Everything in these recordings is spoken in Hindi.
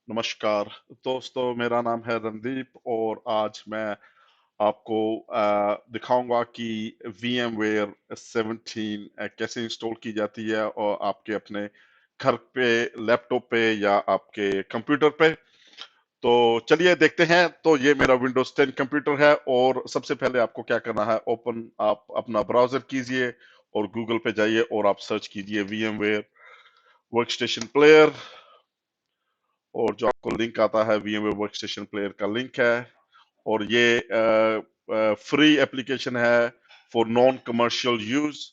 नमस्कार दोस्तों, मेरा नाम है रणदीप और आज मैं आपको दिखाऊंगा कि VMware 17 कैसे इंस्टॉल की जाती है और आपके अपने घर पे, लैपटॉप पे या आपके कंप्यूटर पे। तो चलिए देखते हैं। तो ये मेरा विंडोज 10 कंप्यूटर है और सबसे पहले आपको क्या करना है, आप अपना ब्राउजर कीजिए और गूगल पे जाइए और आप सर्च कीजिए VMware वर्कस्टेशन प्लेयर। और जो आपको लिंक आता है VMware वर्कस्टेशन प्लेयर का लिंक है। और ये फ्री एप्लीकेशन है फॉर नॉन कमर्शियल यूज।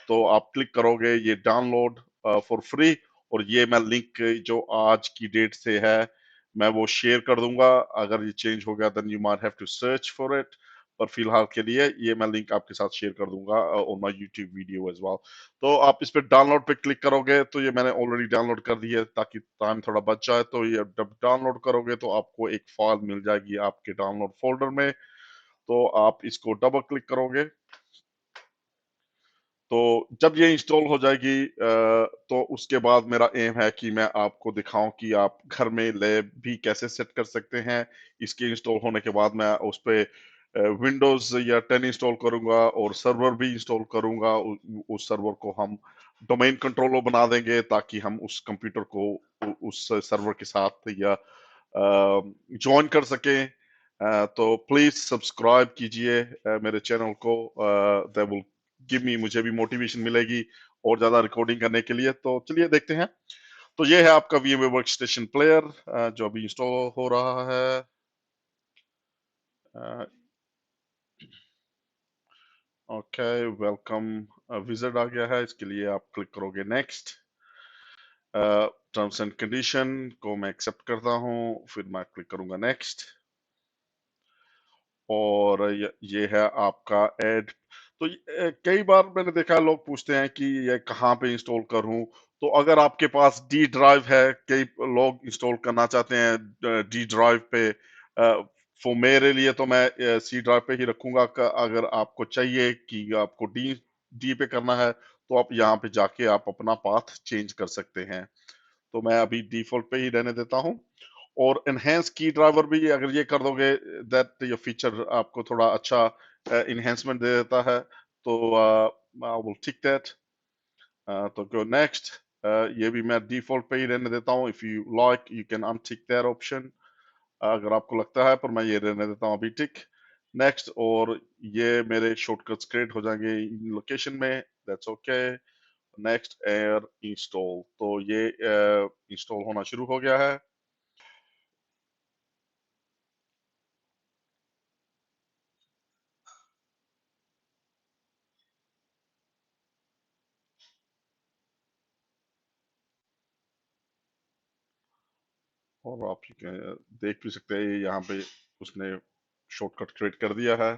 तो आप क्लिक करोगे ये डाउनलोड फॉर फ्री। और ये मैं लिंक जो आज की डेट से है मैं वो शेयर कर दूंगा। अगर ये चेंज हो गया then you might have to search for it, पर फिलहाल के लिए ये मैं लिंक आपके साथ शेयर कर दूंगा on my YouTube video as well. तो आप इस पे डाउनलोड पे क्लिक करोगे तो ये मैंने ऑलरेडी डाउनलोड कर दी है ताकि टाइम थोड़ा बच जाए। तो ये जब डाउनलोड करोगे तो आपको एक फाइल मिल जाएगी आपके डाउनलोड फोल्डर में। तो आप इसको डबल क्लिक करोगे तो जब ये इंस्टॉल हो जाएगी तो उसके बाद मेरा एम है कि मैं आपको दिखाऊं कि आप घर में लैब भी कैसे सेट कर सकते हैं। इसके इंस्टॉल होने के बाद मैं उस पे विंडोज या 10 इंस्टॉल करूंगा और सर्वर भी इंस्टॉल करूंगा। उस सर्वर को हम डोमेन कंट्रोलर बना देंगे ताकि हम उस कंप्यूटर को उस सर्वर के साथ या ज्वाइन कर सकें। तो प्लीज सब्सक्राइब कीजिए मेरे चैनल को। दैट विल गिव मी, मुझे भी मोटिवेशन मिलेगी और ज्यादा रिकॉर्डिंग करने के लिए। तो चलिए देखते हैं। तो ये है आपका VMware वर्कस्टेशन प्लेयर जो अभी इंस्टॉल हो रहा है। ओके, वेलकम विजिट आ गया है। इसके लिए आप क्लिक करोगे नेक्स्ट। टर्म्स एंड कंडीशन को मैं एक्सेप्ट करता हूँ, फिर मैं क्लिक करूंगा नेक्स्ट। और ये है आपका ऐड। तो कई बार मैंने देखा है लोग पूछते हैं कि ये कहाँ पे इंस्टॉल करूं। तो अगर आपके पास डी ड्राइव है, कई लोग इंस्टॉल करना चाहते हैं डी ड्राइव पे। फॉर मेरे लिए तो मैं सी ड्राइव पे ही रखूंगा। अगर आपको चाहिए कि आपको डी डी पे करना है तो आप यहाँ पे जाके आप अपना पाथ चेंज कर सकते हैं। तो मैं अभी डिफॉल्ट पे ही रहने देता हूँ। और एनहेंस की ड्राइवर भी अगर ये कर दोगे दैट ये फीचर आपको थोड़ा अच्छा इनहेंसमेंट दे देता है। तो आई विल टिक दैट। तो गो नेक्स्ट। ये भी मैं डिफॉल्ट पे ही रहने देता हूँ। If you like you can untick that option अगर आपको लगता है, पर मैं ये रहने देता हूँ अभी टिक। नेक्स्ट। और ये मेरे शॉर्टकट्स क्रिएट हो जाएंगे इन लोकेशन में। That's okay. Next air install. तो ये इंस्टॉल होना शुरू हो गया है। और आप देख भी सकते हैं यहाँ पे उसने शॉर्टकट क्रिएट कर दिया है।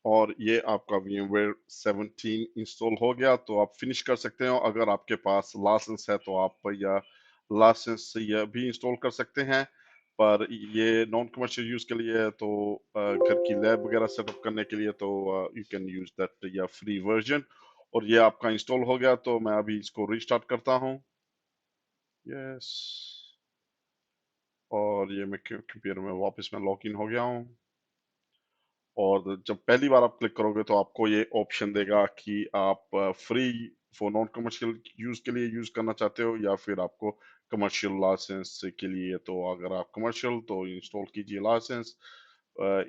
और ये आपका VMware 17 इंस्टॉल हो गया। तो आप फिनिश कर सकते हो। अगर आपके पास लाइसेंस है तो आप या लाइसेंस से यह भी इंस्टॉल कर सकते हैं। पर ये नॉन कमर्शियल यूज के लिए है तो घर की लैब वगैरह सेटअप करने के लिए तो यू कैन यूज दैट या फ्री वर्जन। और ये आपका इंस्टॉल हो गया तो मैं अभी इसको रीस्टार्ट करता हूँ। यस। और ये मैं कंप्यूटर में वापस मैं लॉग इन हो गया हूँ। और जब पहली बार आप क्लिक करोगे तो आपको ये ऑप्शन देगा कि आप free for non commercial use के लिए यूज करना चाहते हो या फिर आपको कमर्शियल लाइसेंस के लिए। तो अगर आप कमर्शियल तो इंस्टॉल कीजिए लाइसेंस।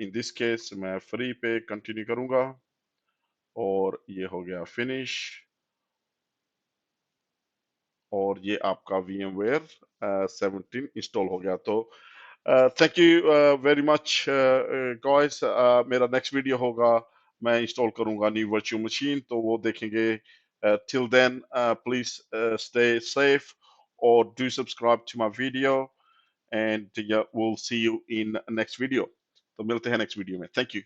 इन दिस केस मैं फ्री पे कंटिन्यू करूंगा। और ये हो गया फिनिश। और ये आपका VMware 17 इंस्टॉल हो गया। तो thank you very much guys. मेरा नेक्स्ट वीडियो होगा, मैं इंस्टॉल करूंगा न्यू वर्चुअल मशीन, तो वो देखेंगे। Till then please stay safe और do subscribe to my video and will see you in next video. तो मिलते हैं नेक्स्ट वीडियो में। Thank you.